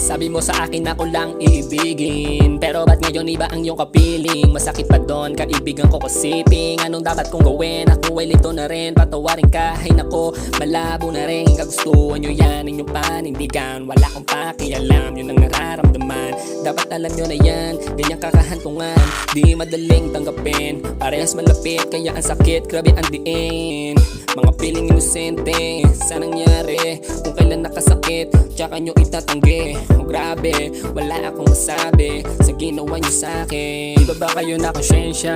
Sabi mo sa akin ako lang iibigin, pero ba't ngayon iba ang iyong kapiling? Masakit pa doon, kaibigan ko kasiping. Anong dapat kong gawin? Ako ay lito na rin, patawarin ka. Ay nako, malabo na rin. Kagustuhan nyo yan, inyong panindigan. Wala akong pakialam, yun ang nararamdaman. Dapat alam nyo na yan, ganyang kakahantungan. Di madaling tanggapin, parehas malapit, kaya ang sakit, grabe ang diin. Mga piling inosente, sa nangyari, kung kailan nakasakit, tsaka nyo itatanggi. Oh grabe, wala akong masabi sa ginawa nyo sa'kin. Di ba ba kayo nakonsensya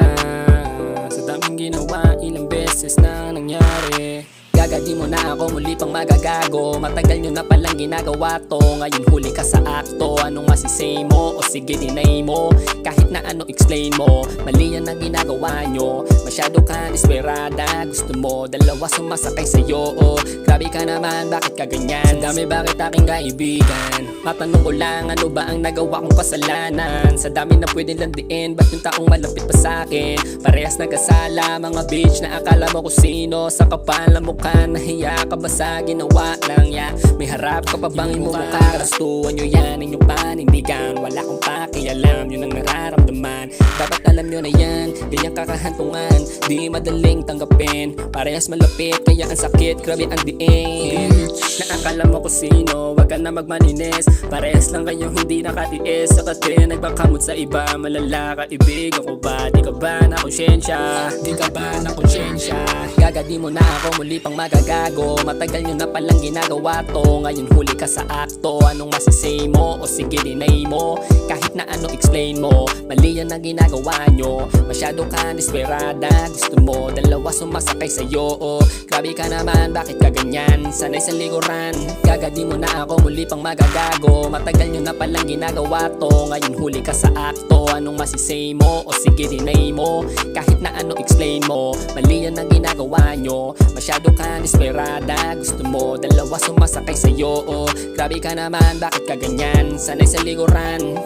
sa daming ginawa, ilang beses na nangyari? Gagadi mo na ako, muli pang magagago. Matagal nyo na palang ginagawa to, ngayon huli ka sa akto. Anong masisay mo? O sige dinay mo, kahit na ano explain mo. Mali yan ang ginagawa nyo, masyado ka desperada. Gusto mo dalawa sumasakay sa'yo, oh. Grabe ka naman, bakit ka ganyan? Sa dami bakit aking kaibigan? Matanong ko lang, ano ba ang nagawa kong kasalanan? Sa dami na pwedeng landiin, ba't yung taong malapit pa sa'kin? Parehas nagkasala, mga bitch na akala mo kung sino. Sa kapal na mukha, nahiya ka ba sa ginawa lang yan? May harap ka pa bang imumukha? Kagustuhan nyo yan, inyong panindigan. Wala akong pakialam, yun ang nararamdaman. Dapat alam nyo na yan, ganyang kakahantungan. Di madaling tanggapin, parehas malapit, kaya ang sakit, grabe ang diin. Naakala mo kung sino, wag ka na magmaninis. Parehas lang kayong hindi nakatiis. Sa kasi nagbakamot sa iba, malala kaibigan ko ba? Di ka ba na konsyensya? Di ka ba na konsyensya? Gagadi mo na ako, muli pang magagago. Matagal nyo na palang ginagawa to, ngayon huli ka sa akto. Anong masisay mo? O sige dinay mo, kahit na ano explain mo. Mali yan ang ginagawa nyo, masyado ka desperada. Gusto mo dalawa sumasakay sa'yo, oh. Grabe ka naman, bakit ka ganyan? Sanay sa likuran, gagadi mo na ako, muli pang magagago. Matagal nyo na palang ginagawa to, ngayon huli ka sa akto. Anong masisay mo? O sige dinay mo, kahit na ano explain mo. Mali yan ang ginagawa nyo, masyado ka desperada. Gusto mo dalawa sumasakay sa'yo, oh. Grabe ka naman, bakit ka ganyan? Sanay sa likuran.